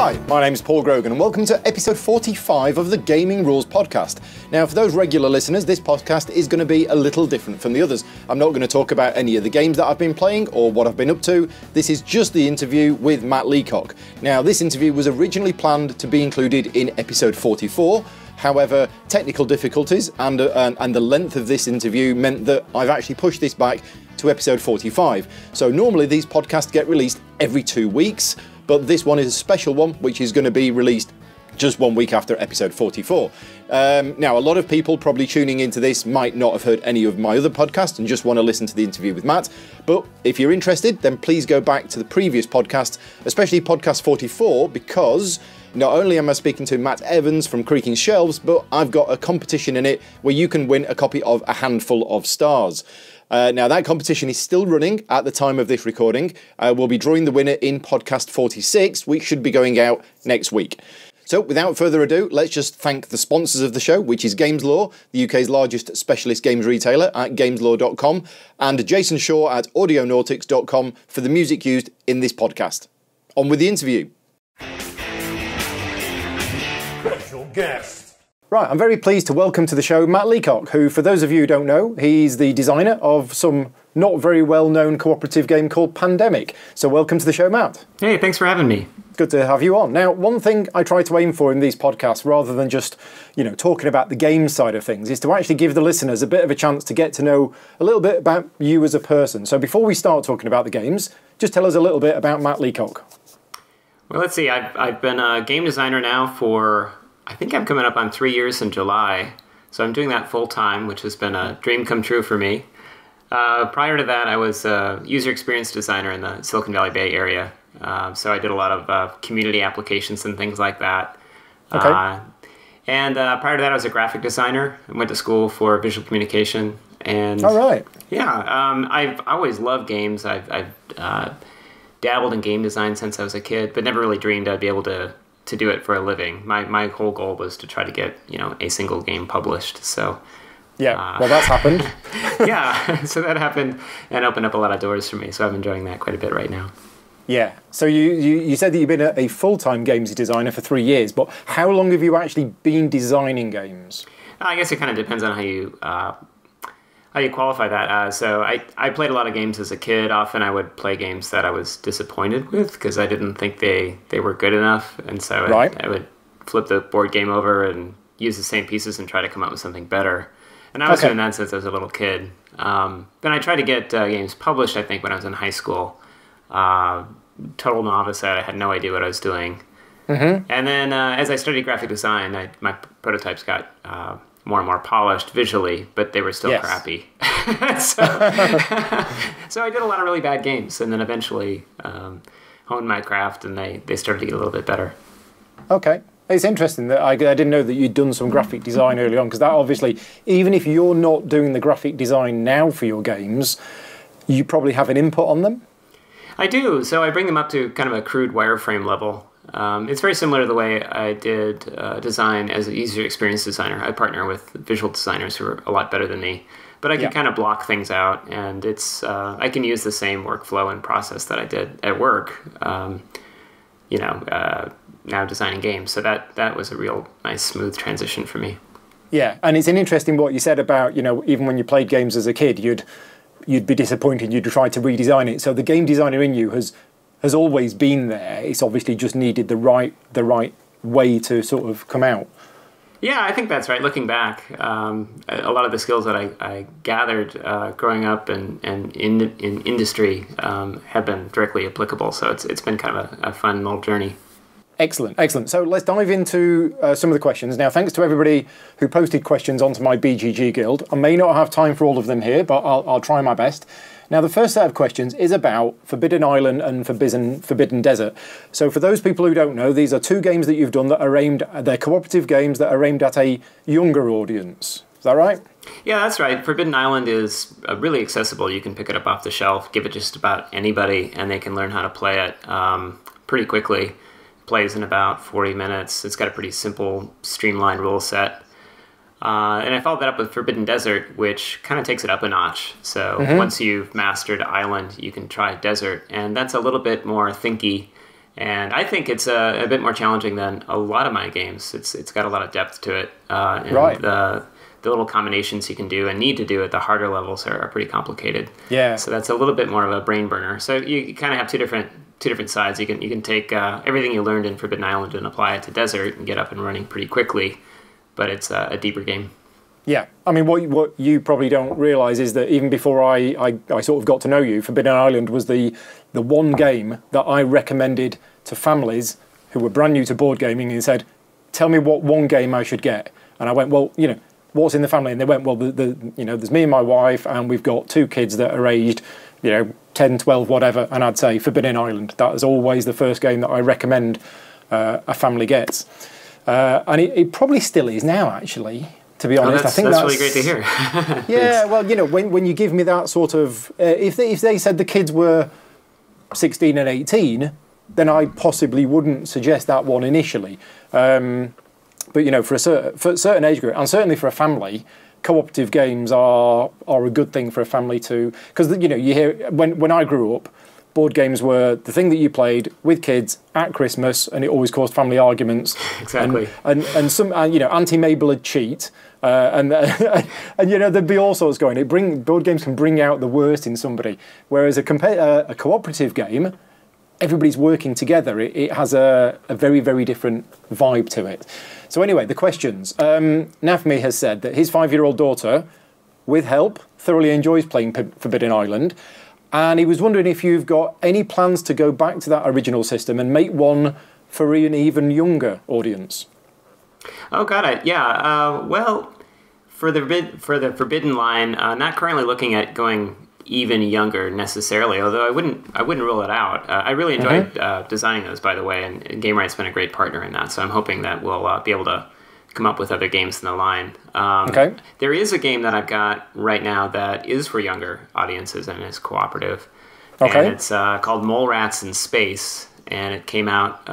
Hi, my name's Paul Grogan and welcome to episode 45 of the Gaming Rules podcast. Now, for those regular listeners, this podcast is going to be a little different from the others. I'm not going to talk about any of the games that I've been playing or what I've been up to. This is just the interview with Matt Leacock. Now, this interview was originally planned to be included in episode 44. However, technical difficulties and the length of this interview meant that I've actually pushed this back to episode 45. So normally these podcasts get released every 2 weeks, but this one is a special one, which is going to be released just 1 week after episode 44. Now, a lot of people probably tuning into this might not have heard any of my other podcasts and just want to listen to the interview with Matt. But if you're interested, then please go back to the previous podcast, especially podcast 44, because not only am I speaking to Matt Evans from Creaking Shelves, but I've got a competition in it where you can win a copy of A Handful of Stars. Now, that competition is still running at the time of this recording. We'll be drawing the winner in podcast 46, which should be going out next week. So, without further ado, let's just thank the sponsors of the show, which is Games Law, the UK's largest specialist games retailer at gameslaw.com, and Jason Shaw at audionautics.com for the music used in this podcast. On with the interview. Special guest. Right, I'm very pleased to welcome to the show Matt Leacock, who, for those of you who don't know, he's the designer of some not very well-known cooperative game called Pandemic. So welcome to the show, Matt. Hey, thanks for having me. Good to have you on. Now, one thing I try to aim for in these podcasts, rather than just, talking about the game side of things, is to actually give the listeners a bit of a chance to get to know a little bit about you as a person. So before we start talking about the games, just tell us a little bit about Matt Leacock. Well, let's see. I've been a game designer now for, I think I'm coming up on 3 years in July. So I'm doing that full time, which has been a dream come true for me. Prior to that, I was a user experience designer in the Silicon Valley Bay area. So I did a lot of community applications and things like that. Okay. And prior to that, I was a graphic designer. I went to school for visual communication. And all right. Yeah, I've always loved games. I've dabbled in game design since I was a kid, but never really dreamed I'd be able to do it for a living. My whole goal was to try to get a single game published. So yeah, well, that's happened. Yeah, so that happened and opened up a lot of doors for me. So I'm enjoying that quite a bit right now. Yeah. So you said that you've been a full-time games designer for 3 years, but how long have you actually been designing games? I guess it kind of depends on how you qualify that. So I played a lot of games as a kid. Often I would play games that I was disappointed with because I didn't think they were good enough, and so I would flip the board game over and use the same pieces and try to come up with something better. And I was doing that since I was a little kid. Then I tried to get games published, I think, when I was in high school. Total novice. I had no idea what I was doing. Mm-hmm. And then as I studied graphic design, my prototypes got more and more polished visually, but they were still crappy. So I did a lot of really bad games, and then eventually honed my craft, and they started to get a little bit better. Okay. It's interesting that I didn't know that you'd done some graphic design early on, because that obviously, even if you're not doing the graphic design now for your games, you probably have an input on them? I do. So I bring them up to kind of a crude wireframe level. It's very similar to the way I did design as a user experience designer. I partner with visual designers who are a lot better than me, but I can kind of block things out, and it's I can use the same workflow and process that I did at work, now designing games. So that was a real nice, smooth transition for me. Yeah, and it's an interesting what you said about, even when you played games as a kid, you'd be disappointed, you'd try to redesign it. So the game designer in you has always been there. It's obviously just needed the right way to sort of come out. Yeah, I think that's right. Looking back, a lot of the skills that I gathered growing up and in industry have been directly applicable. So it's been kind of a fun little journey. Excellent. So let's dive into some of the questions. Now, thanks to everybody who posted questions onto my BGG Guild. I may not have time for all of them here, but I'll try my best. Now, the first set of questions is about Forbidden Island and Forbidden Desert. So for those people who don't know, these are two games that you've done that are they're cooperative games that are aimed at a younger audience. Is that right? Yeah, that's right. Forbidden Island is really accessible. You can pick it up off the shelf, give it just about anybody, and they can learn how to play it pretty quickly. Plays in about 40 minutes. It's got a pretty simple, streamlined rule set. And I followed that up with Forbidden Desert, which kind of takes it up a notch. So once you've mastered Island, you can try Desert. And that's a little bit more thinky And I think it's a bit more challenging than a lot of my games. It's got a lot of depth to it. And right. The little combinations you can do and need to do at the harder levels are pretty complicated. Yeah. So that's a little bit more of a brain burner. So you kind of have two different sides. You can take everything you learned in Forbidden Island and apply it to Desert and get up and running pretty quickly. But it's a deeper game. Yeah, I mean, what you probably don't realise is that even before I sort of got to know you, Forbidden Island was the one game that I recommended to families who were brand new to board gaming and said, tell me what one game I should get. And I went, well, what's in the family? And they went, well, there's me and my wife, and we've got 2 kids that are aged, 10, 12, whatever. And I'd say Forbidden Island. That is always the first game that I recommend a family gets. And it probably still is now, actually. To be honest, I think that's really great to hear. Yeah, well, when you give me that sort of, if they said the kids were 16 and 18, then I possibly wouldn't suggest that one initially. But for a certain age group, and certainly for a family, cooperative games are a good thing for a family to, because you hear when I grew up, board games were the thing that you played with kids at Christmas, and it always caused family arguments. Exactly. And some, Auntie Mabel would cheat, and there'd be all sorts going. Board games can bring out the worst in somebody, whereas a cooperative game, everybody's working together. It has a very, very different vibe to it. So anyway, the questions. Nafmi has said that his 5-year-old daughter, with help, thoroughly enjoys playing Forbidden Island. And he was wondering if you've got any plans to go back to that original system and make one for an even younger audience. Oh, got it. Yeah. Well, for the Forbidden line, not currently looking at going even younger necessarily. Although I wouldn't rule it out. I really enjoyed designing those, by the way, and GameRight's been a great partner in that. So I'm hoping that we'll be able to come up with other games in the line. Okay. There is a game that I've got right now that is for younger audiences and is cooperative. Okay. And it's called Mole Rats in Space, and it came out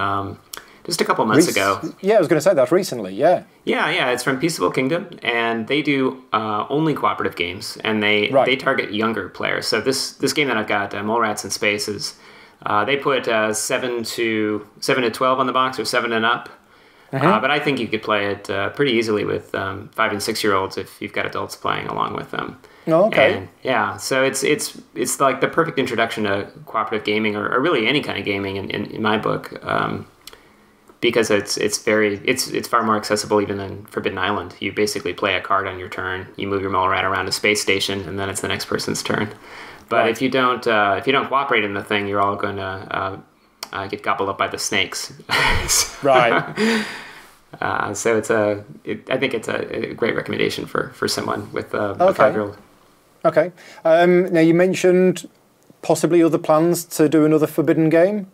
just a couple months ago. Yeah, I was going to say that recently, yeah. Yeah, it's from Peaceable Kingdom, and they do only cooperative games, and they target younger players. So this game that I've got, Mole Rats in Space, is they put 7 to 12 on the box, or 7 and up. But I think you could play it pretty easily with 5 and 6-year-olds if you've got adults playing along with them. Oh, okay. And, yeah, so it's like the perfect introduction to cooperative gaming, or really any kind of gaming in my book, because it's far more accessible even than Forbidden Island. You basically play a card on your turn, you move your mole rat around a space station, and then it's the next person's turn. But if you don't cooperate in the thing, you're all going to get gobbled up by the snakes. Right. So I think it's a great recommendation for someone with a 5-year-old. Okay. Now you mentioned possibly other plans to do another Forbidden game,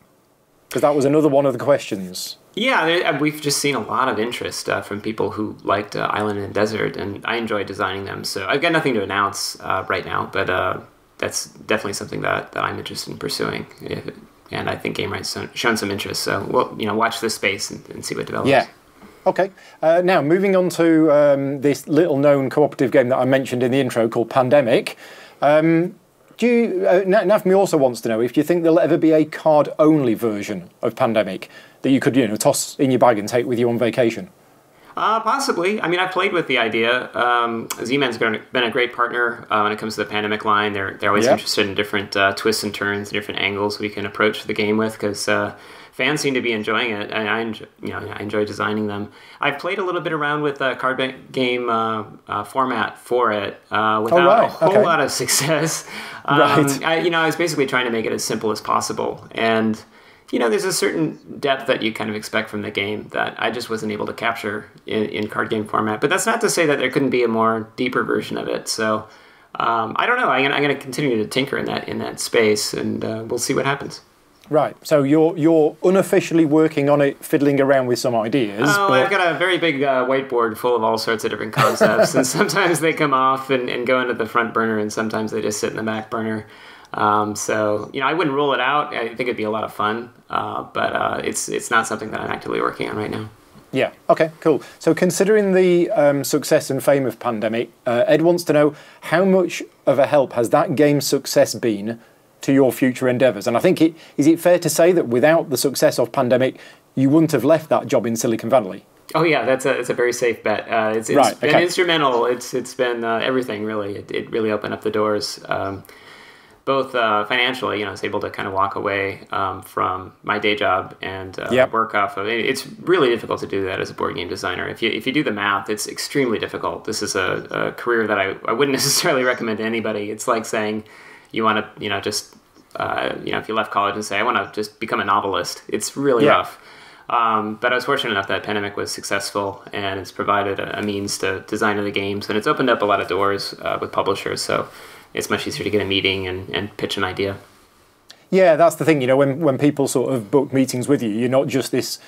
because that was another one of the questions. Yeah, we've just seen a lot of interest from people who liked Island and Desert, and I enjoy designing them. So I've got nothing to announce right now, but that's definitely something that I'm interested in pursuing. And I think GameRight's shown some interest, so we'll watch this space and see what develops. Yeah. Okay. Now moving on to this little-known cooperative game that I mentioned in the intro called Pandemic. Nafmi also wants to know if you think there'll ever be a card-only version of Pandemic that you could toss in your bag and take with you on vacation. Possibly. I mean, I've played with the idea. Z-Man's been a great partner when it comes to the Pandemic line. They're always interested in different twists and turns, and different angles we can approach the game with, because fans seem to be enjoying it, and I enjoy designing them. I've played a little bit around with the card game format for it without a whole lot of success. Right. I was basically trying to make it as simple as possible, and there's a certain depth that you kind of expect from the game that I just wasn't able to capture in card game format. But that's not to say that there couldn't be a more deeper version of it. So I don't know. I'm going to continue to tinker in that space, and we'll see what happens. Right. So you're unofficially working on it, fiddling around with some ideas. Oh, but I've got a very big whiteboard full of all sorts of different concepts, and sometimes they come off and go into the front burner, and sometimes they just sit in the back burner. So I wouldn't rule it out. I think it'd be a lot of fun, but it's not something that I'm actively working on right now. Yeah. Okay. Cool. So considering the success and fame of Pandemic, Ed wants to know how much of a help has that game's success been to your future endeavours? And I think is it fair to say that without the success of Pandemic, you wouldn't have left that job in Silicon Valley? Oh yeah, it's a very safe bet. It's been instrumental. It's been everything really. It really opened up the doors, both financially. You know, I was able to kind of walk away from my day job and work off of it. It's really difficult to do that as a board game designer. If you do the math, it's extremely difficult. This is a career that I wouldn't necessarily recommend to anybody. It's like saying you want to just if you left college and say I want to just become a novelist. It's really rough. But I was fortunate enough that Pandemic was successful, and it's provided a means to design the games, and it's opened up a lot of doors with publishers, so it's much easier to get a meeting and pitch an idea. Yeah, that's the thing, when people sort of book meetings with you, you're not just this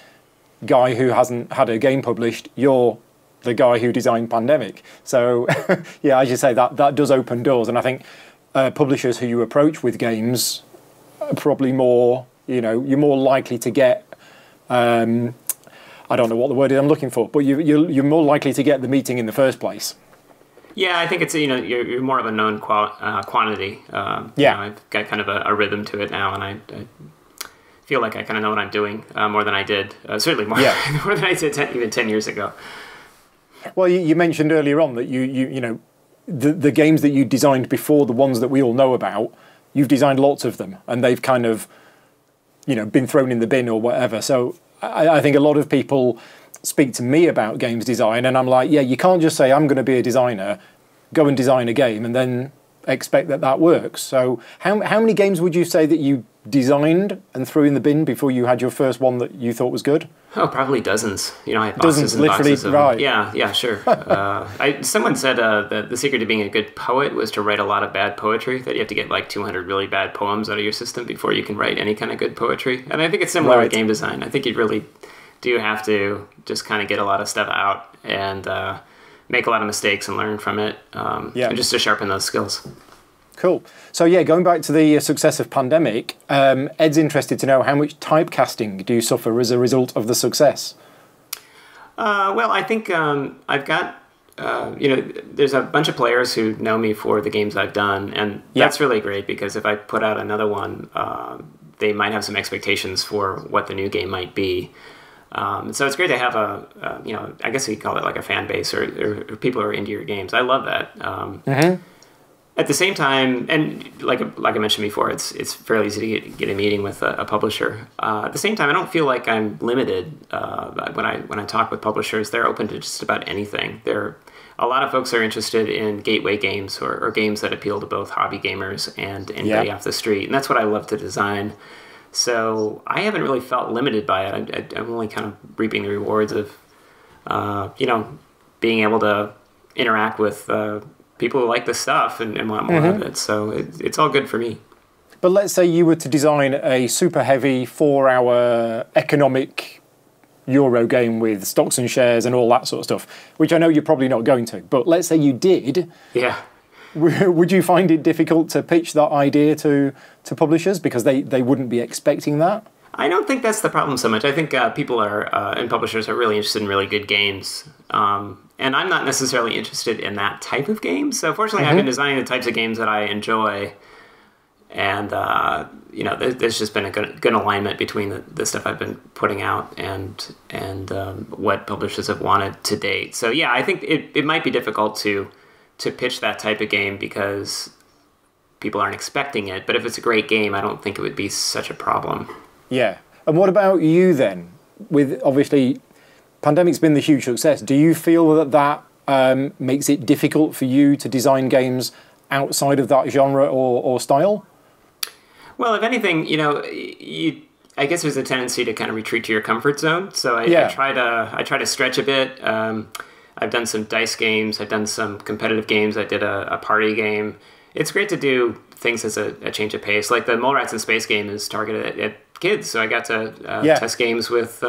guy who hasn't had a game published, you're the guy who designed Pandemic. So, yeah, as you say, that does open doors, and I think publishers who you approach with games are probably more, you're more likely to get I don't know what the word is I'm looking for, but you're more likely to get the meeting in the first place. Yeah, I think it's you're more of a known quantity. I've got kind of a rhythm to it now, and I feel like I kind of know what I'm doing more than I did. Certainly more more than I did even 10 years ago. Well, you mentioned earlier on that the games that you designed before the ones that we all know about, you've designed lots of them, and they've kind of been thrown in the bin or whatever. So I think a lot of people speak to me about games design, and I'm like, yeah, you can't just say I'm going to be a designer, go and design a game, and then expect that works. So how many games would you say that you designed and threw in the bin before you had your first one that you thought was good? Oh, probably dozens. I had dozens, boxes and literally, boxes of right? Yeah, sure. Someone said that the secret to being a good poet was to write a lot of bad poetry. That you have to get like 200 really bad poems out of your system before you can write any kind of good poetry. And I think it's similar with game design. I think you really do have to just kind of get a lot of stuff out and make a lot of mistakes and learn from it, and just to sharpen those skills. Cool. So yeah, going back to the success of Pandemic, Ed's interested to know how much typecasting do you suffer as a result of the success? Well, I think I've got, there's a bunch of players who know me for the games I've done, and that's really great because if I put out another one, they might have some expectations for what the new game might be. So it's great to have I guess you could call it like a fan base or people who are into your games. I love that. At the same time, and like I mentioned before, it's fairly easy to get a meeting with a publisher. At the same time, I don't feel like I'm limited when I talk with publishers. They're open to just about anything. A lot of folks are interested in gateway games or games that appeal to both hobby gamers and anybody off the street, and that's what I love to design. So I haven't really felt limited by it. I'm only kind of reaping the rewards of, being able to interact with people who like the stuff and want more of it. So it's all good for me. But let's say you were to design a super heavy 4-hour economic Euro game with stocks and shares and all that sort of stuff, which I know you're probably not going to. But let's say you did. Yeah. Would you find it difficult to pitch that idea to publishers because they wouldn't be expecting that? I don't think that's the problem so much. I think people and publishers are really interested in really good games. And I'm not necessarily interested in that type of game. So fortunately, I've been designing the types of games that I enjoy. And, there's just been a good alignment between the stuff I've been putting out and what publishers have wanted to date. So, yeah, I think it might be difficult to pitch that type of game because people aren't expecting it. But if it's a great game, I don't think it would be such a problem. Yeah. And what about you then? With obviously, Pandemic's been the huge success. Do you feel that makes it difficult for you to design games outside of that genre or style? Well, if anything, I guess there's a tendency to kind of retreat to your comfort zone. So I try to stretch a bit. I've done some dice games. I've done some competitive games. I did a party game. It's great to do things as a change of pace. Like the Mole Rats in Space game is targeted at kids, so I got to test games with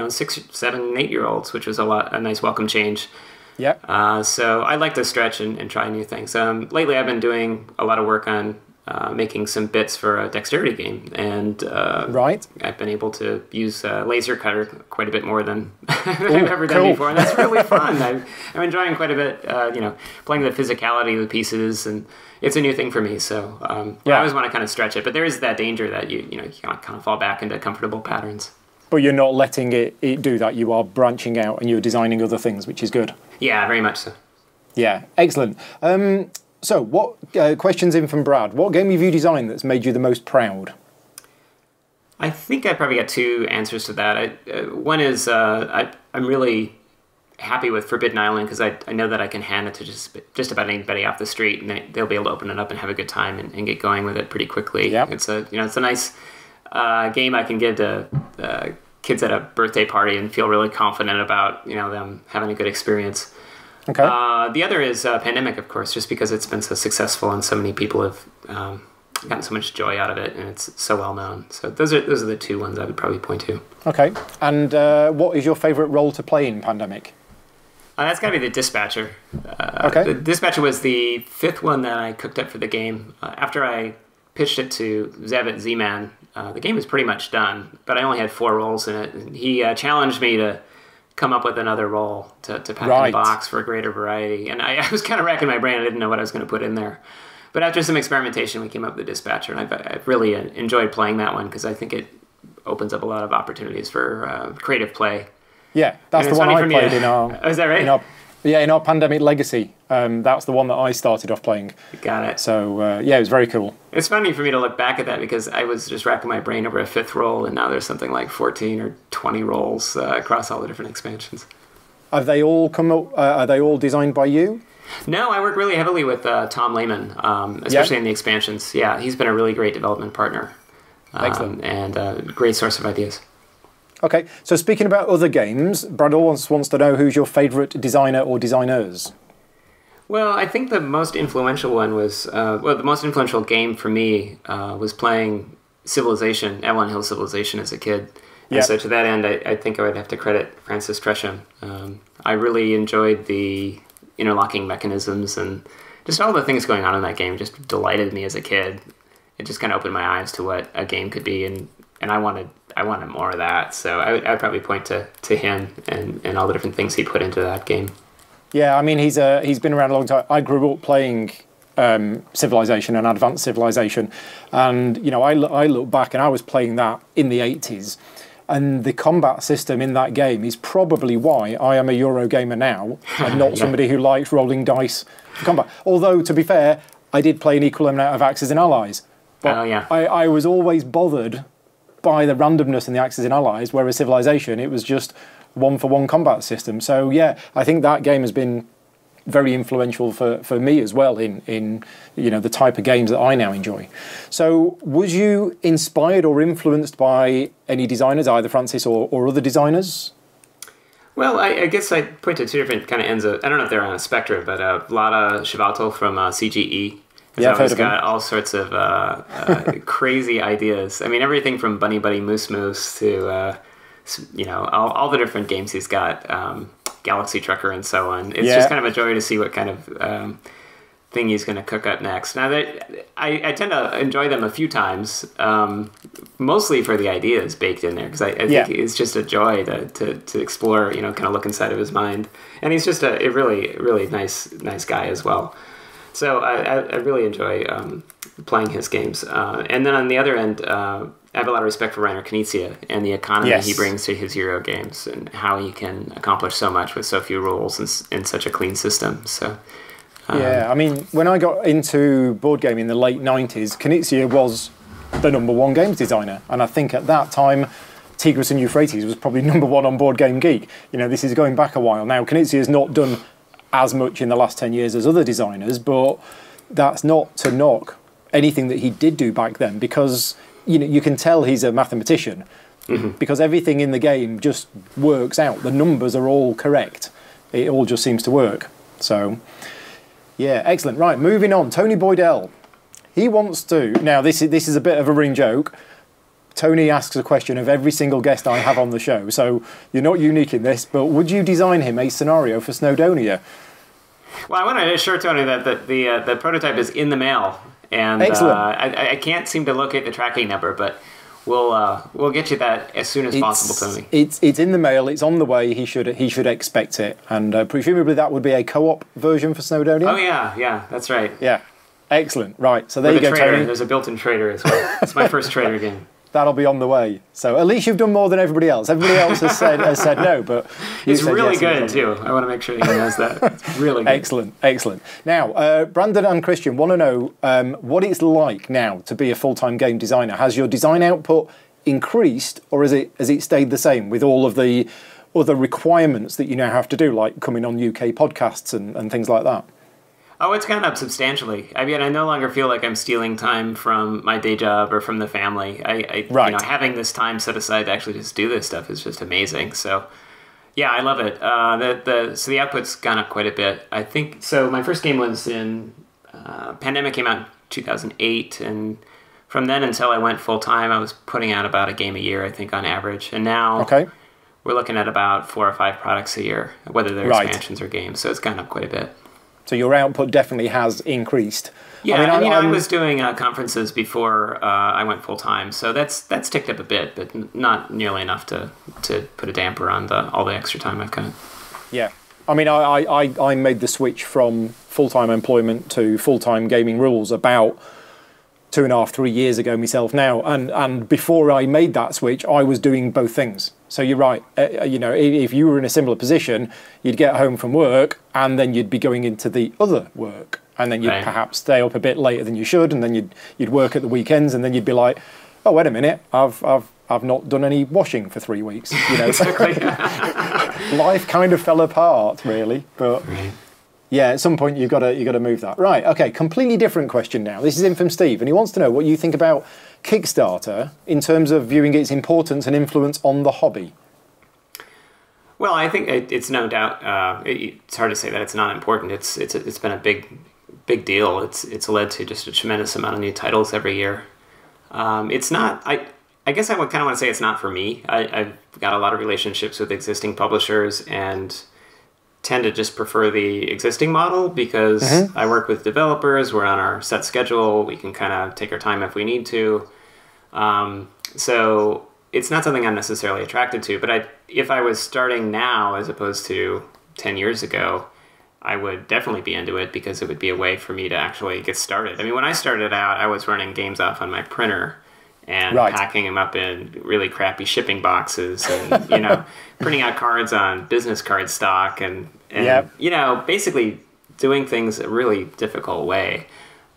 6, 7, 8-year-olds, which was a nice welcome change. Yeah. So I like to stretch and try new things. Lately, I've been doing a lot of work on making some bits for a dexterity game, and right. I've been able to use laser cutter quite a bit more than I've ever done cool. before, and that's really fun. I'm enjoying quite a bit, playing the physicality of the pieces, and it's a new thing for me. So I always want to kind of stretch it, but there is that danger that you kind of fall back into comfortable patterns. But you're not letting it do that. You are branching out and you're designing other things, which is good. Yeah, very much so. Yeah, excellent. So, what questions in from Brad? What game have you designed that's made you the most proud? I think I probably got two answers to that. One is I'm really happy with Forbidden Island because I know that I can hand it to just about anybody off the street, and they'll be able to open it up and have a good time and get going with it pretty quickly. Yep. It's a nice game I can give to kids at a birthday party and feel really confident about them having a good experience. Okay. The other is Pandemic, of course, just because it's been so successful and so many people have gotten so much joy out of it, and it's so well known. So those are the two ones I would probably point to. Okay. And what is your favourite role to play in Pandemic? That's got to be the Dispatcher. Okay. The Dispatcher was the fifth one that I cooked up for the game. After I pitched it to Zev at Z-Man, the game was pretty much done, but I only had 4 roles in it. And he challenged me to come up with another role to pack in the box for a greater variety. And I was kind of racking my brain. I didn't know what I was going to put in there. But after some experimentation, we came up with the Dispatcher, and I've really enjoyed playing that one because I think it opens up a lot of opportunities for creative play. Yeah, that's the one I played in our... Oh, is that right? In our Pandemic Legacy. That's the one that I started off playing. Got it. So, it was very cool. It's funny for me to look back at that because I was just racking my brain over a 5th role, and now there's something like 14 or 20 roles across all the different expansions. Have they all come up? Are they all designed by you? No, I work really heavily with Tom Lehman, especially in the expansions. Yeah, he's been a really great development partner. Excellent. And a great source of ideas. Okay, so speaking about other games, Brad wants to know who's your favourite designer or designers? Well, I think the most influential one was, the most influential game for me was playing Civilization, Avalon Hill Civilization as a kid. And so to that end, I think I would have to credit Francis Tresham. I really enjoyed the interlocking mechanisms and just all the things going on in that game. It just delighted me as a kid. It just kind of opened my eyes to what a game could be, and I wanted more of that. So I would probably point to him and all the different things he put into that game. Yeah, I mean, he's been around a long time. I grew up playing Civilization and Advanced Civilization, and I look back and I was playing that in the 80s, and the combat system in that game is probably why I am a Eurogamer now and not somebody who likes rolling dice for combat. Although, to be fair, I did play an equal amount of Axis and Allies, but I was always bothered by the randomness in the Axis and Allies, whereas Civilization, it was just one-for-one combat system. So yeah, I think that game has been very influential for me as well in the type of games that I now enjoy. So was you inspired or influenced by any designers, either Francis or other designers? Well, I guess I point to two different kind of ends of, I don't know if they're on a spectrum, but Vlada Chvátil from CGE. Yeah, I've heard he's of him. got all sorts of crazy ideas. I mean, everything from Bunny Buddy Moose Moose to, all the different games he's got, Galaxy Trucker and so on. It's just kind of a joy to see what kind of thing he's going to cook up next. Now, I tend to enjoy them a few times, mostly for the ideas baked in there, because I think it's just a joy to explore, kind of look inside of his mind. And he's just a really, really nice guy as well. So I really enjoy playing his games. And then on the other end, I have a lot of respect for Rainer Knizia and the economy he brings to his Euro games and how he can accomplish so much with so few rules and in such a clean system. So I mean, when I got into board gaming in the late 90s, Knizia was the #1 games designer. And I think at that time, Tigris and Euphrates was probably #1 on Board Game Geek. This is going back a while. Now, Knizia has not done as much in the last 10 years as other designers, but that's not to knock anything that he did do back then, because you can tell he's a mathematician, because everything in the game just works out. The numbers are all correct. It all just seems to work. So yeah, excellent. Right, moving on. Tony Boydell. He wants to, now this is a bit of a running joke. Tony asks a question of every single guest I have on the show, so you're not unique in this, but would you design him a scenario for Snowdonia? Well, I want to assure Tony that the prototype is in the mail, And Excellent. I can't seem to locate the tracking number, but we'll get you that as soon as possible, Tony. It's in the mail. It's on the way. He should expect it, and presumably that would be a co-op version for Snowdonia. Oh yeah, that's right. Yeah, excellent. Right, so there you go, trader. Tony. There's a built-in trader as well. It's my first trader game. That'll be on the way. So at least you've done more than everybody else. Everybody else has said no, but it's really yes, good too. I want to make sure he knows that. It's really good. Excellent. Now, Brandon and Christian want to know what it's like now to be a full-time game designer. Has your design output increased, or has it stayed the same with all of the other requirements that you now have to do, like coming on UK podcasts and things like that? Oh, it's gone up substantially. I mean, I no longer feel like I'm stealing time from my day job or from the family. Right. Having this time set aside to actually just do this stuff is just amazing. So, yeah, I love it. So the output's gone up quite a bit. I think so. My first game was in pandemic came out in 2008, and from then until I went full time, I was putting out about a game a year, I think, on average. And now we're looking at about 4 or 5 products a year, whether they're expansions or games. So it's gone up quite a bit. So your output definitely has increased. Yeah, I was doing conferences before I went full time, so that's ticked up a bit, but not nearly enough to put a damper on all the extra time I've got. Yeah, I mean, I made the switch from full-time employment to full-time gaming rules about 2.5, 3 years ago myself now, and before I made that switch, I was doing both things. So you're right. If you were in a similar position, you'd get home from work and then you'd be going into the other work, and then you'd perhaps stay up a bit later than you should, and then you'd work at the weekends, and then you'd be like, oh, wait a minute, I've not done any washing for 3 weeks. Life kind of fell apart, really, but. Right. Yeah, at some point you've got to move that. Right, okay, completely different question now. This is in from Steve, and he wants to know what you think about Kickstarter in terms of viewing its importance and influence on the hobby. Well, I think it's no doubt. It's hard to say that it's not important. It's been a big deal. It's led to just a tremendous amount of new titles every year. It's not. I guess I would kind of want to say it's not for me. I've got a lot of relationships with existing publishers and tend to just prefer the existing model because I work with developers. We're on our set schedule. We can kind of take our time if we need to. So it's not something I'm necessarily attracted to. But if I was starting now as opposed to 10 years ago, I would definitely be into it because it would be a way for me to actually get started. I mean, when I started out, I was running games off on my printer and packing them up in really crappy shipping boxes and, printing out cards on business card stock and basically doing things a really difficult way.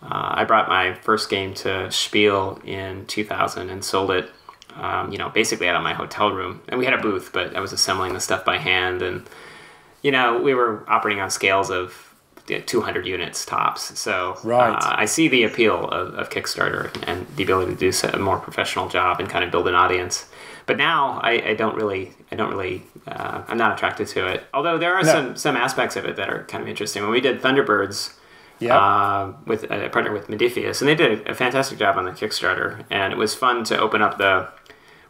I brought my first game to Spiel in 2000 and sold it, basically out of my hotel room. And we had a booth, but I was assembling the stuff by hand. And, we were operating on scales of 200 units tops. So I see the appeal of Kickstarter and the ability to do a more professional job and kind of build an audience. But now I'm not attracted to it. Although there are some aspects of it that are kind of interesting. When we did Thunderbirds, with a partner with Modifius, and they did a fantastic job on the Kickstarter, and it was fun to open up the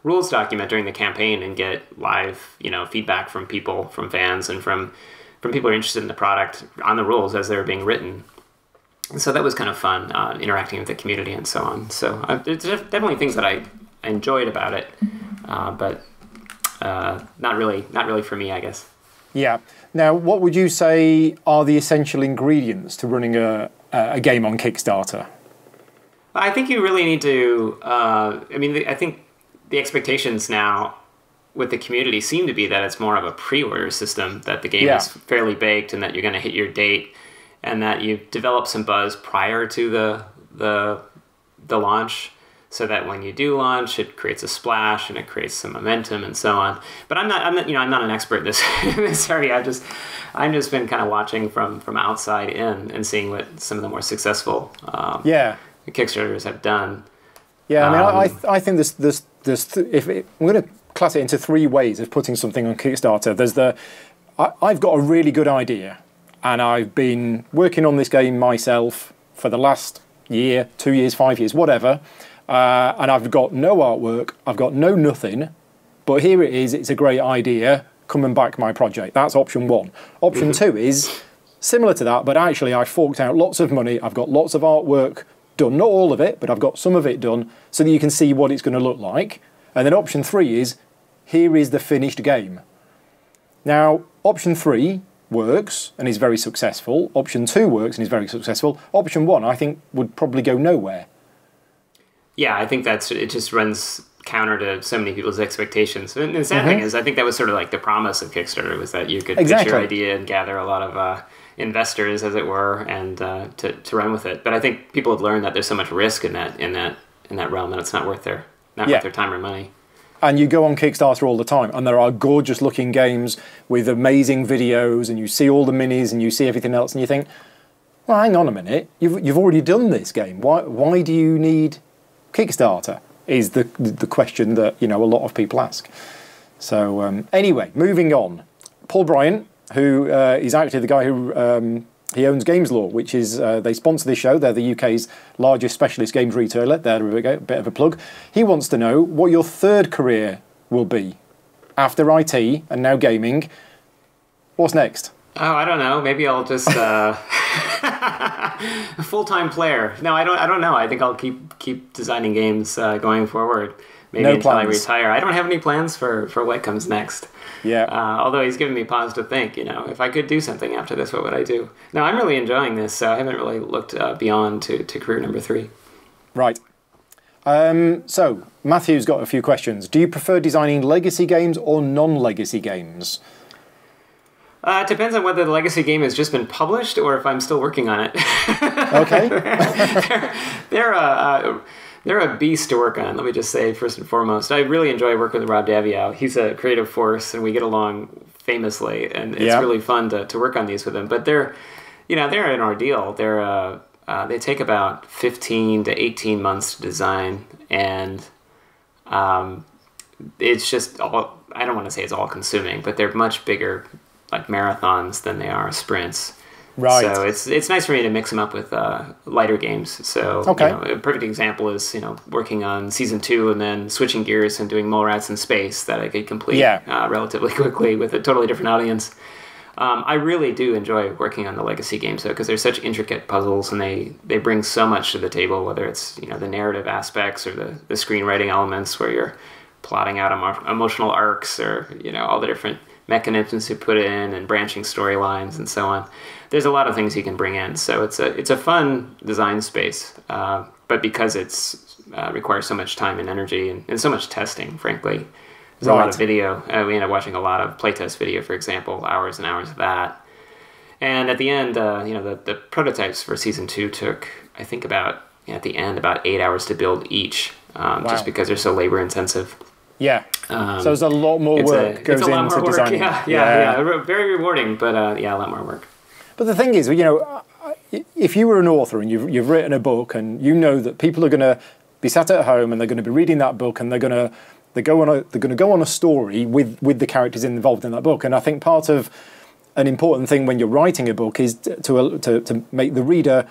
rules document during the campaign and get live, feedback from people, from fans, and from people who are interested in the product on the rules as they were being written. So that was kind of fun, interacting with the community and so on. So there's definitely things that I enjoyed about it, but not really for me, I guess. Yeah. Now, what would you say are the essential ingredients to running a game on Kickstarter? I think you really need to. I think the expectations now with the community seem to be that it's more of a pre-order system, that the game is fairly baked and that you're going to hit your date, and that you develop some buzz prior to the launch, so that when you do launch, it creates a splash and it creates some momentum and so on. But I'm not an expert in this area. I've just been kind of watching from outside in and seeing what some of the more successful Kickstarters have done. Yeah, I think there's I'm going to class it into 3 ways of putting something on Kickstarter. There's I've got a really good idea, and I've been working on this game myself for the last year, 2 years, 5 years, whatever. And I've got no artwork, I've got nothing, but here it is, it's a great idea, come and back my project. That's option 1. Option 2 is similar to that, but actually I forked out lots of money, I've got lots of artwork done. Not all of it, but I've got some of it done so that you can see what it's going to look like. And then option 3 is, here is the finished game. Now, option 3 works and is very successful. Option 2 works and is very successful. Option 1, I think, would probably go nowhere. Yeah, I think it just runs counter to so many people's expectations. And the sad thing is, I think that was sort of like the promise of Kickstarter, was that you could pitch your idea and gather a lot of investors, as it were, and to run with it. But I think people have learned that there's so much risk in that realm that it's not worth their time or money. And you go on Kickstarter all the time, and there are gorgeous looking games with amazing videos, and you see all the minis and you see everything else, and you think, well, hang on a minute, you've already done this game. Why do you need Kickstarter? Is the question that a lot of people ask. So anyway, moving on. Paul Bryant, who is actually the guy who he owns Games Law, which is they sponsor this show. They're the UK's largest specialist games retailer. There we go, a bit of a plug. He wants to know what your third career will be after IT and now gaming. What's next? Oh, I don't know. Maybe I'll just a full-time player. No, I don't know. I think I'll keep designing games going forward. Maybe no until plans. I retire. I don't have any plans for what comes next. Yeah. Although he's given me pause to think. If I could do something after this, what would I do? No, I'm really enjoying this. So I haven't really looked beyond to career number 3. Right. So Matthew's got a few questions. Do you prefer designing legacy games or non-legacy games? It depends on whether the legacy game has just been published or if I'm still working on it. Okay. They're a beast to work on, let me just say, first and foremost. I really enjoy working with Rob Daviau. He's a creative force, and we get along famously, and it's really fun to work on these with him. But they're an ordeal. They take about 15 to 18 months to design, and it's just all, I don't want to say it's all-consuming, but they're much bigger like marathons than they are sprints. Right. So it's nice for me to mix them up with lighter games. So a perfect example is working on season 2 and then switching gears and doing Mole Rats in Space that I could complete relatively quickly with a totally different audience. I really do enjoy working on the legacy games though, because they're such intricate puzzles and they bring so much to the table. Whether it's the narrative aspects or the screenwriting elements where you're plotting out emotional arcs or all the different mechanisms you put in and branching storylines and so on. There's a lot of things you can bring in, so it's a fun design space. But because it's requires so much time and energy and so much testing, frankly, there's a lot of video. We end up watching a lot of playtest video, for example, hours and hours of that. And at the end, the prototypes for season 2 took, I think, about 8 hours to build each, just because they're so labor intensive. Yeah. So there's a lot more work goes into designing. Yeah. Very rewarding, but a lot more work. But the thing is, if you were an author and you've written a book and you know that people are going to be sat at home and they're going to be reading that book and they're going to go on a story with the characters involved in that book. And I think part of an important thing when you're writing a book is to make the reader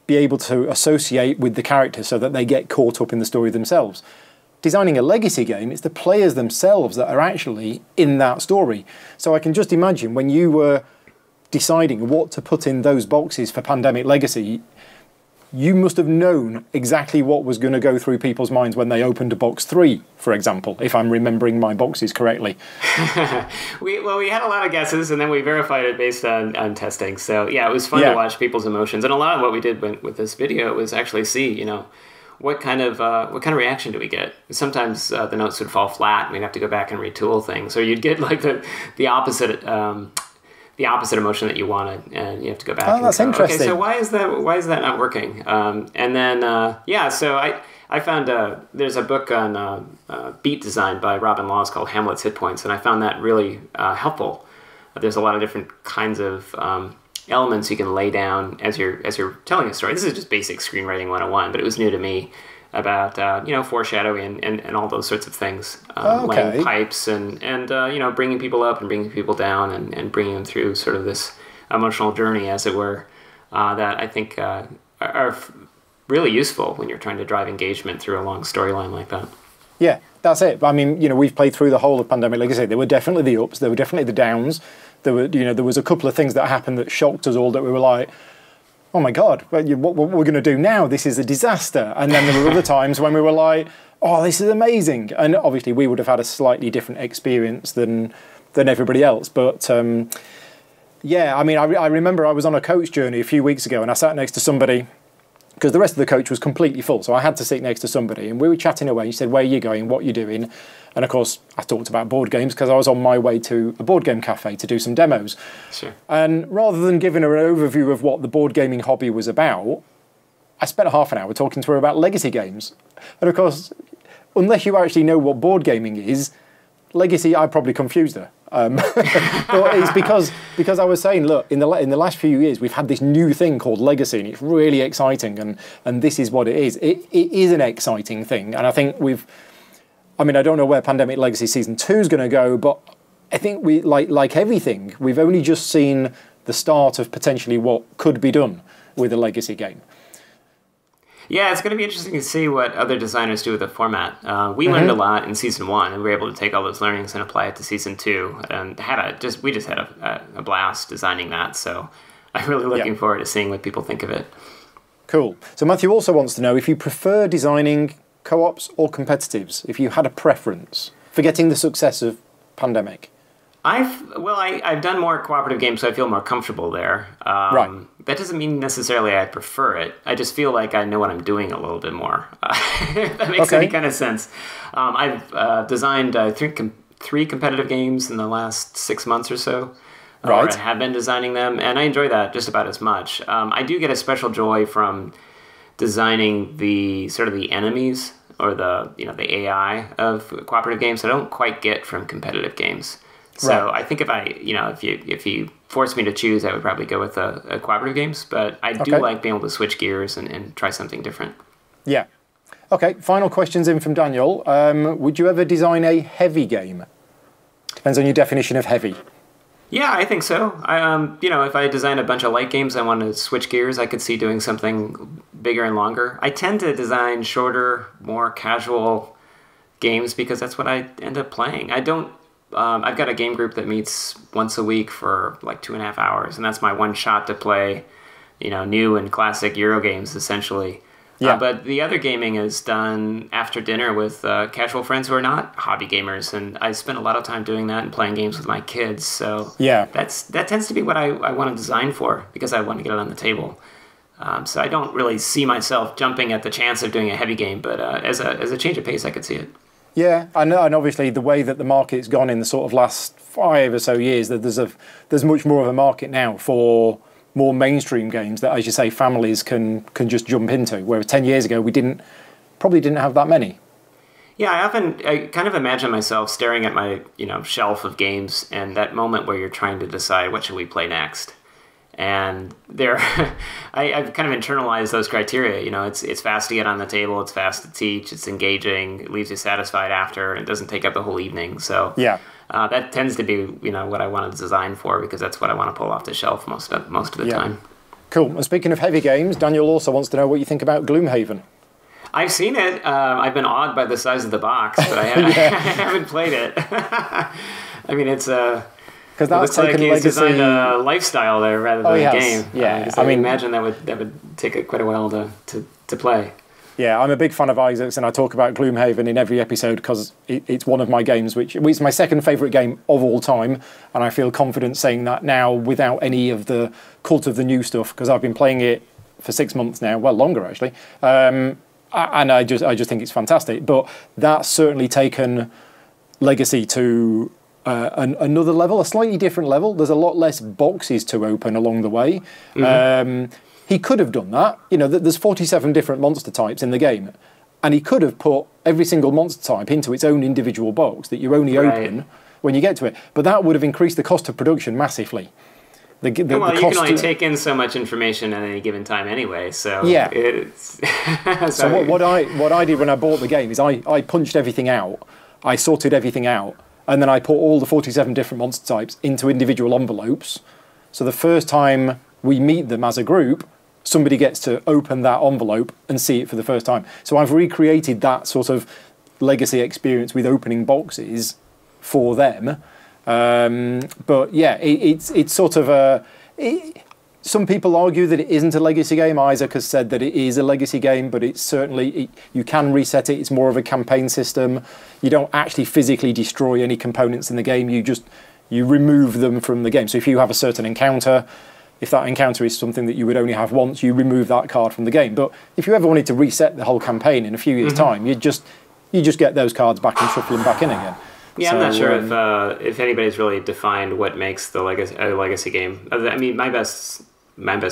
be able to associate with the characters so that they get caught up in the story themselves. Designing a legacy game, it's the players themselves that are actually in that story. So I can just imagine when you were deciding what to put in those boxes for Pandemic Legacy, you must have known exactly what was going to go through people's minds when they opened a box 3, for example, if I'm remembering my boxes correctly. We had a lot of guesses, and then we verified it based on testing. So yeah, it was fun to watch people's emotions, and a lot of what we did with this video was actually see, what kind of reaction do we get? Sometimes the notes would fall flat, and we'd have to go back and retool things, or you'd get like the opposite emotion that you wanted, and you have to go back. Oh, that's interesting. Okay, so why is that not working? And then so I found there's a book on beat design by Robin Laws called Hamlet's Hit Points, and I found that really helpful. There's a lot of different kinds of elements you can lay down as you're telling a story. This is just basic screenwriting 101, but it was new to me about foreshadowing and all those sorts of things, laying pipes and bringing people up and bringing people down and bringing them through sort of this emotional journey, as it were, that I think are really useful when you're trying to drive engagement through a long storyline like that. Yeah, that's it. I mean, we've played through the whole of Pandemic Legacy. There were definitely the ups, there were definitely the downs. There was a couple of things that happened that shocked us all, that we were like, oh my God, what we're going to do now, this is a disaster. And then there were other times when we were like, oh, this is amazing. And obviously we would have had a slightly different experience than everybody else. But yeah, I mean, I remember I was on a coach journey a few weeks ago and I sat next to somebody, because the rest of the coach was completely full. So I had to sit next to somebody and we were chatting away. He said, where are you going? What are you doing? And of course, I talked about board games because I was on my way to a board game cafe to do some demos. Sure. And rather than giving her an overview of what the board gaming hobby was about, I spent half an hour talking to her about legacy games. And of course, unless you actually know what board gaming is, legacy, I probably confused her. But it's because I was saying, look, in the last few years, we've had this new thing called legacy, and it's really exciting, and this is what it is. It is an exciting thing, and I think I don't know where Pandemic Legacy Season 2 is going to go, but I think we, like everything, we've only just seen the start of potentially what could be done with a legacy game. Yeah, it's going to be interesting to see what other designers do with the format. We learned a lot in Season 1, and we were able to take all those learnings and apply it to Season 2, and we just had a blast designing that, so I'm really looking forward to seeing what people think of it. Cool. So Matthew also wants to know if you prefer designing co-ops or competitives, if you had a preference, forgetting the success of Pandemic. I've done more cooperative games, so I feel more comfortable there. Right. That doesn't mean necessarily I prefer it. I just feel like I know what I'm doing a little bit more. If that makes any kind of sense. I've designed three competitive games in the last 6 months or so. Right. Or I have been designing them, and I enjoy that just about as much. I do get a special joy from designing the enemies or the AI of cooperative games. I don't quite get from competitive games. So I think if you force me to choose, I would probably go with a cooperative games. But I do like being able to switch gears and try something different. Yeah. Okay. Final questions in from Daniel. Would you ever design a heavy game? Depends on your definition of heavy. Yeah, I think so. If I design a bunch of light games, I want to switch gears. I could see doing something bigger and longer. I tend to design shorter, more casual games because that's what I end up playing. I've got a game group that meets once a week for like 2.5 hours, and that's my one shot to play, new and classic Euro games, essentially. Yeah. But the other gaming is done after dinner with casual friends who are not hobby gamers, and I spend a lot of time doing that and playing games with my kids. So that tends to be what I want to design for because I want to get it on the table. So I don't really see myself jumping at the chance of doing a heavy game, but as a change of pace, I could see it. Yeah, I know, and obviously the way that the market's gone in the sort of last 5 or so years, that there's much more of a market now for more mainstream games that, as you say, families can just jump into. Whereas 10 years ago, we probably didn't have that many. Yeah, I kind of imagine myself staring at my shelf of games, and that moment where you're trying to decide what should we play next. And I've kind of internalized those criteria. It's fast to get on the table, it's fast to teach, it's engaging, it leaves you satisfied after, and it doesn't take up the whole evening. So that tends to be what I want to design for because that's what I want to pull off the shelf most of the time. Cool. And speaking of heavy games, Daniel also wants to know what you think about Gloomhaven. I've seen it. I've been awed by the size of the box, but I haven't played it. I mean, it's because that looks like he's designed a lifestyle there rather than a game. Yeah, I imagine that would take quite a while to play. Yeah, I'm a big fan of Isaac's, and I talk about Gloomhaven in every episode because it's one of my games, which is my second favourite game of all time, and I feel confident saying that now without any of the cult of the new stuff because I've been playing it for 6 months now, well longer actually, and I just think it's fantastic. But that's certainly taken Legacy to another level, a slightly different level. There's a lot less boxes to open along the way. Mm-hmm. He could have done that. There's 47 different monster types in the game, and he could have put every single monster type into its own individual box that you only open when you get to it. But that would have increased the cost of production massively. You can only take in so much information at any given time anyway. So so what I did when I bought the game is I punched everything out, I sorted everything out, and then I put all the 47 different monster types into individual envelopes. So the first time we meet them as a group, somebody gets to open that envelope and see it for the first time. So I've recreated that sort of Legacy experience with opening boxes for them. But yeah, it's sort of some people argue that it isn't a legacy game. Isaac has said that it is a legacy game, but it's certainly, you can reset it. It's more of a campaign system. You don't actually physically destroy any components in the game. You remove them from the game. So if you have a certain encounter, if that encounter is something that you would only have once, you remove that card from the game. But if you ever wanted to reset the whole campaign in a few years' time, you just get those cards back and shuffle them back in again. Yeah, so, I'm not sure if anybody's really defined what makes a legacy game. I mean, my best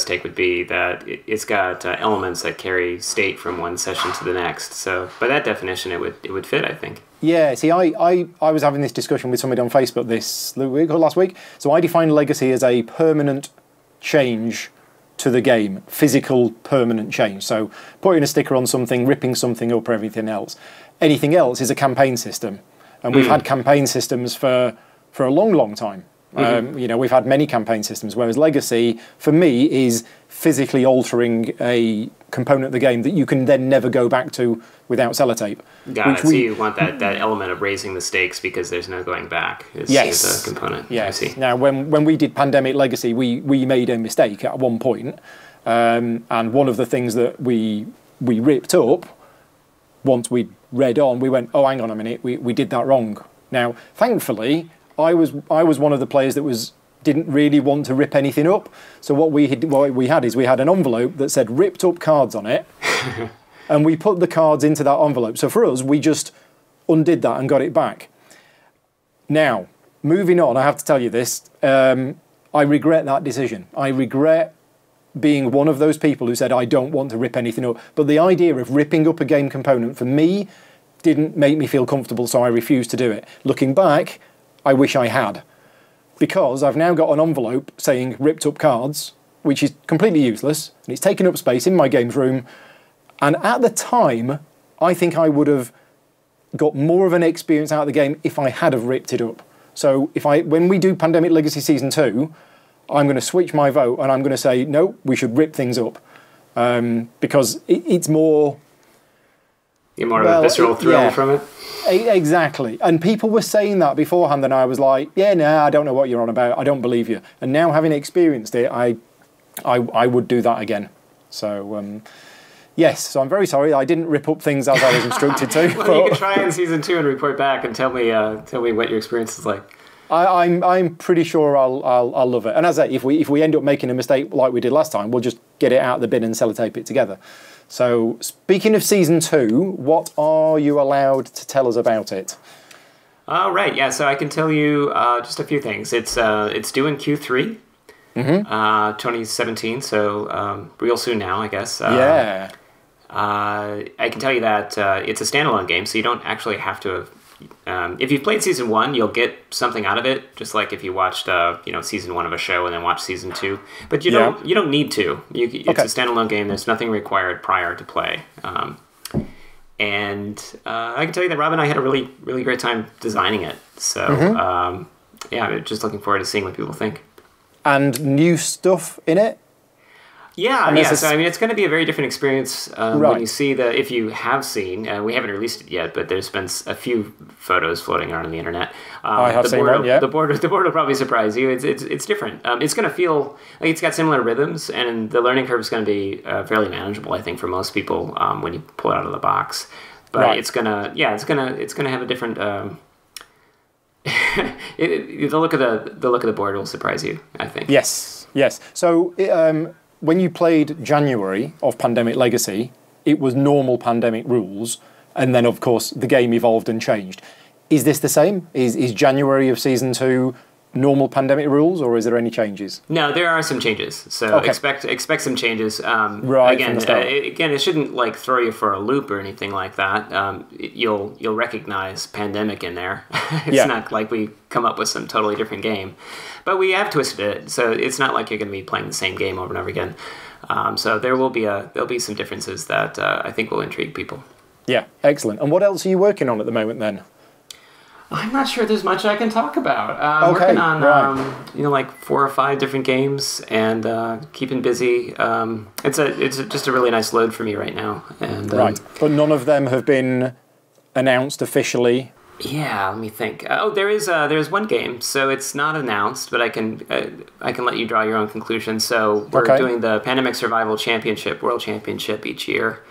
take would be that it's got elements that carry state from one session to the next. So by that definition, it would fit, I think. Yeah, see, I was having this discussion with somebody on Facebook this week or last week. So I define legacy as a permanent change to the game, physical permanent change. So putting a sticker on something, ripping something up, or everything else. Anything else is a campaign system. And we've had campaign systems for a long, long time. We've had many campaign systems, whereas legacy, for me, is physically altering a component of the game that you can then never go back to without sellotape. Got it. So you want that element of raising the stakes because there's no going back is a component. Yes. I see. Now, when we did Pandemic Legacy, we made a mistake at one point, and one of the things that we ripped up, once we read on, we went, oh, hang on a minute, we did that wrong. Now, thankfully, I was one of the players that didn't really want to rip anything up. So what we had is we had an envelope that said ripped up cards on it, and we put the cards into that envelope. So for us, we just undid that and got it back. Now, moving on, I have to tell you this. I regret that decision. I regret being one of those people who said, I don't want to rip anything up. But the idea of ripping up a game component, for me, didn't make me feel comfortable, so I refused to do it. Looking back, I wish I had. Because I've now got an envelope saying ripped up cards, which is completely useless, and it's taken up space in my games room. And at the time, I think I would have got more of an experience out of the game if I had have ripped it up. So when we do Pandemic Legacy Season 2, I'm going to switch my vote and I'm going to say, no, we should rip things up. Because it's more... Get more of a visceral thrill from it? Exactly. And people were saying that beforehand, and I was like, yeah, no, I don't know what you're on about. I don't believe you. And now, having experienced it, I would do that again. So, yes, so I'm very sorry. I didn't rip up things as I was instructed to. Well, you can try in Season 2 and report back and tell me what your experience is like. I'm pretty sure I'll love it. And as I say, if we end up making a mistake like we did last time, we'll just get it out of the bin and sellotape it together. So, speaking of Season 2, what are you allowed to tell us about it? Right, yeah, so I can tell you just a few things. It's due in Q3, 2017, so real soon now, I guess. Yeah. I can tell you that it's a standalone game, so you don't actually have to have... if you've played Season 1, you'll get something out of it, just like if you watched Season 1 of a show and then watched Season 2. But you don't need to. It's a standalone game. There's nothing required prior to play. And I can tell you that Rob and I had a really, really great time designing it. So, I'm just looking forward to seeing what people think. And new stuff in it? Yeah. So, I mean, it's going to be a very different experience when you see if you have seen, we haven't released it yet, but there's been a few photos floating around on the internet. I have seen one, yeah. The board will probably surprise you. It's different. It's going to feel like it's got similar rhythms, and the learning curve is going to be fairly manageable, I think, for most people when you pull it out of the box. But it's gonna have a different. The look of the board will surprise you, I think. Yes. So. When you played January of Pandemic Legacy, it was normal Pandemic rules, and then, of course, the game evolved and changed. Is this the same? Is January of Season 2 normal Pandemic rules, or is there any changes? No, there are some changes. So expect some changes. From the start. Again, it shouldn't throw you for a loop or anything like that. You'll recognize Pandemic in there. It's not like we come up with some totally different game. But we have twisted it, so it's not like you're going to be playing the same game over and over again. So there'll be some differences that I think will intrigue people. Yeah, excellent. And what else are you working on at the moment then? I'm not sure there's much I can talk about. I'm working on 4 or 5 different games and keeping busy. It's just a really nice load for me right now. And but none of them have been announced officially. Yeah, let me think. Oh, there's one game, so it's not announced, but I can let you draw your own conclusions. So we're doing the Pandemic Survival Championship, World Championship each year.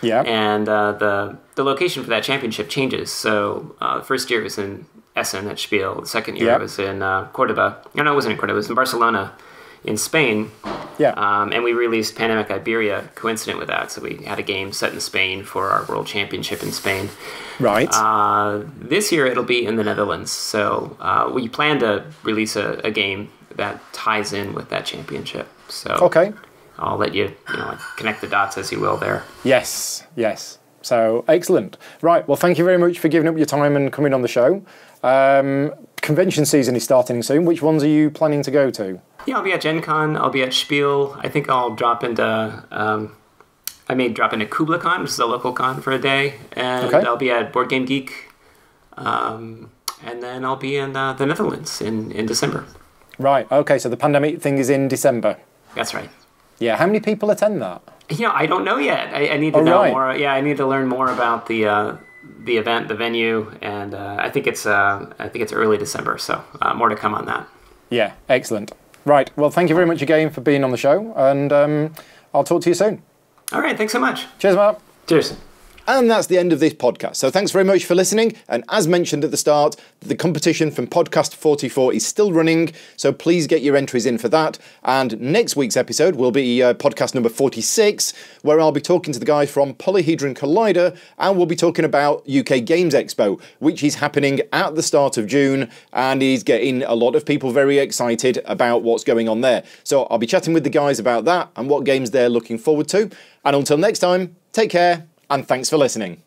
Yeah. And the location for that championship changes. So the first year was in Essen at Spiel. The second year was in Cordoba. No, it wasn't in Cordoba. It was in Barcelona, in Spain. Yeah. And we released Pandemic Iberia coincident with that. So we had a game set in Spain for our World Championship in Spain. Right. This year it'll be in the Netherlands. So we plan to release a game that ties in with that championship. So I'll let you, connect the dots as you will there. Yes. So, excellent. Right, well, thank you very much for giving up your time and coming on the show. Convention season is starting soon. Which ones are you planning to go to? Yeah, I'll be at Gen Con. I'll be at Spiel. I think I'll drop into... I may drop into KublaCon, which is a local con for a day. And I'll be at Board Game Geek. And then I'll be in the Netherlands in December. Right, okay, so the pandemic thing is in December. That's right. Yeah, how many people attend that? I don't know yet. I need to know more. Yeah, I need to learn more about the event, the venue, and I think it's early December, so more to come on that. Yeah, excellent. Right, well, thank you very much again for being on the show, and I'll talk to you soon. All right, thanks so much. Cheers, Matt. Cheers. And that's the end of this podcast. So thanks very much for listening. And as mentioned at the start, the competition from Podcast 44 is still running. So please get your entries in for that. And next week's episode will be podcast number 46, where I'll be talking to the guys from Polyhedron Collider, and we'll be talking about UK Games Expo, which is happening at the start of June and is getting a lot of people very excited about what's going on there. So I'll be chatting with the guys about that and what games they're looking forward to. And until next time, take care. And thanks for listening.